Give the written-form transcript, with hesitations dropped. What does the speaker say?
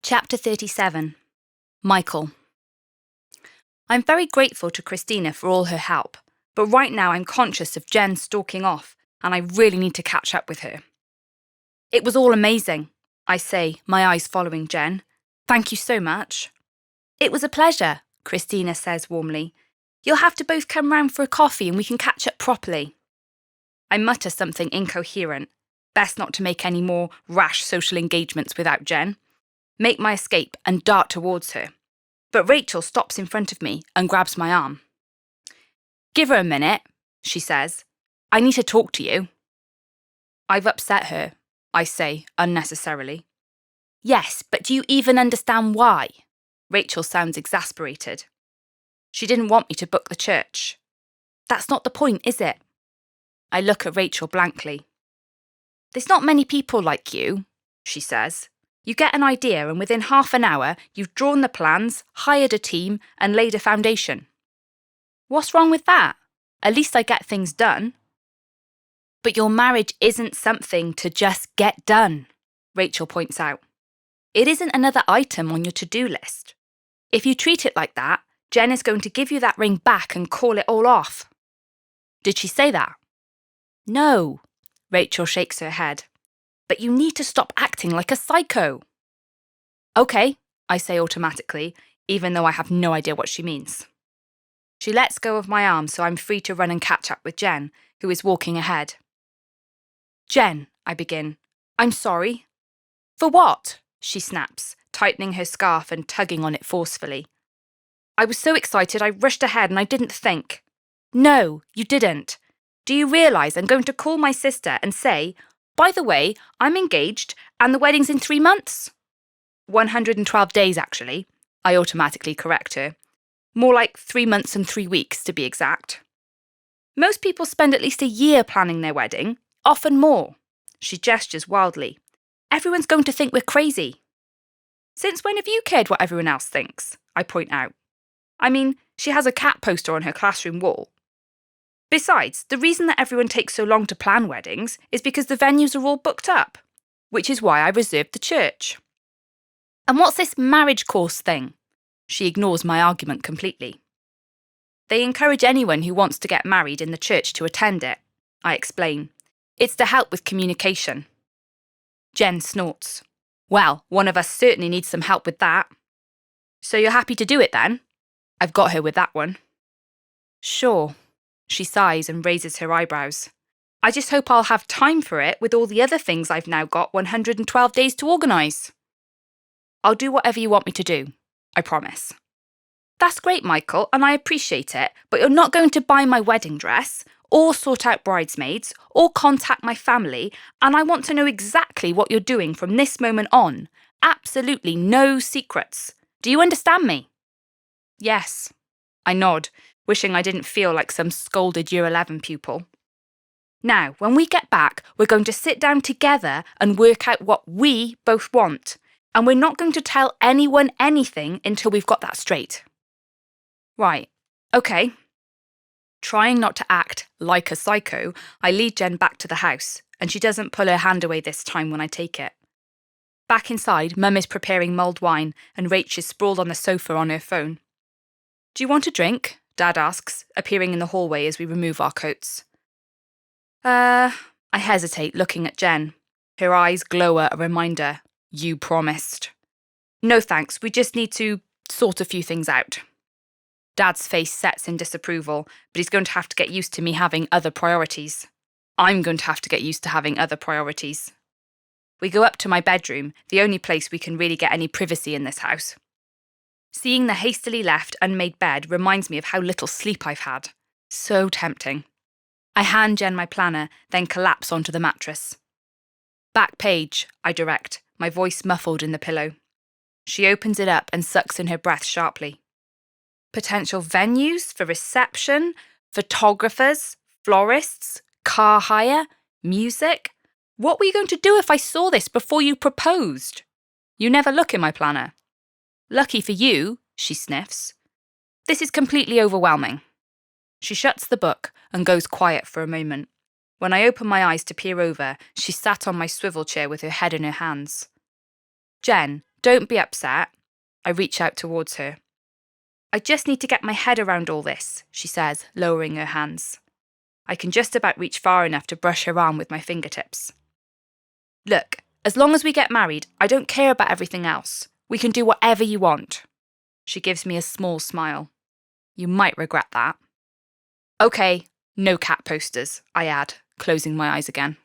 Chapter 37. Michael. I'm very grateful to Christina for all her help, but right now I'm conscious of Jen stalking off, and I really need to catch up with her. It was all amazing, I say, my eyes following Jen. Thank you so much. It was a pleasure, Christina says warmly. You'll have to both come round for a coffee and we can catch up properly. I mutter something incoherent. Best not to make any more rash social engagements without Jen. Make my escape and dart towards her. But Rachel stops in front of me and grabs my arm. Give her a minute, she says. I need to talk to you. I've upset her, I say unnecessarily. Yes, but do you even understand why? Rachel sounds exasperated. She didn't want me to book the church. That's not the point, is it? I look at Rachel blankly. There's not many people like you, she says. You get an idea and within half an hour you've drawn the plans, hired a team and laid a foundation. What's wrong with that? At least I get things done. But your marriage isn't something to just get done, Rachel points out. It isn't another item on your to-do list. If you treat it like that, Jen is going to give you that ring back and call it all off. Did she say that? No, Rachel shakes her head. But you need to stop acting like a psycho. Okay, I say automatically, even though I have no idea what she means. She lets go of my arm so I'm free to run and catch up with Jen, who is walking ahead. Jen, I begin. I'm sorry. For what? She snaps, tightening her scarf and tugging on it forcefully. I was so excited I rushed ahead and I didn't think. No, you didn't. Do you realise I'm going to call my sister and say, by the way, I'm engaged and the wedding's in 3 months? 112 days, actually, I automatically correct her. More like 3 months and 3 weeks, to be exact. Most people spend at least a year planning their wedding, often more. She gestures wildly. Everyone's going to think we're crazy. Since when have you cared what everyone else thinks? I point out. I mean, she has a cat poster on her classroom wall. Besides, the reason that everyone takes so long to plan weddings is because the venues are all booked up, which is why I reserved the church. And what's this marriage course thing? She ignores my argument completely. They encourage anyone who wants to get married in the church to attend it, I explain. It's to help with communication. Jen snorts. Well, one of us certainly needs some help with that. So you're happy to do it then? I've got her with that one. Sure. She sighs and raises her eyebrows. I just hope I'll have time for it with all the other things I've now got 112 days to organise. I'll do whatever you want me to do, I promise. That's great, Michael, and I appreciate it, but you're not going to buy my wedding dress, or sort out bridesmaids, or contact my family, and I want to know exactly what you're doing from this moment on. Absolutely no secrets. Do you understand me? Yes. I nod, wishing I didn't feel like some scolded Year 11 pupil. Now, when we get back, we're going to sit down together and work out what we both want, and we're not going to tell anyone anything until we've got that straight. Right, okay. Trying not to act like a psycho, I lead Jen back to the house, and she doesn't pull her hand away this time when I take it. Back inside, Mum is preparing mulled wine, and Rach is sprawled on the sofa on her phone. Do you want a drink? Dad asks, appearing in the hallway as we remove our coats. I hesitate, looking at Jen. Her eyes glow a reminder. You promised. No thanks, we just need to sort a few things out. Dad's face sets in disapproval, but he's going to have to get used to me having other priorities. I'm going to have to get used to having other priorities. We go up to my bedroom, the only place we can really get any privacy in this house. Seeing the hastily left, unmade bed reminds me of how little sleep I've had. So tempting. I hand Jen my planner, then collapse onto the mattress. Back page, I direct, my voice muffled in the pillow. She opens it up and sucks in her breath sharply. Potential venues for reception, photographers, florists, car hire, music. What were you going to do if I saw this before you proposed? You never look in my planner. Lucky for you, she sniffs. This is completely overwhelming. She shuts the book and goes quiet for a moment. When I open my eyes to peer over, she sat on my swivel chair with her head in her hands. Jen, Don't be upset. I reach out towards her. I just need to get my head around all this, she says, lowering her hands. I can just about reach far enough to brush her arm with my fingertips. Look, as long as we get married, I don't care about everything else. We can do whatever you want. She gives me a small smile. You might regret that. Okay, no cat posters, I add, closing my eyes again.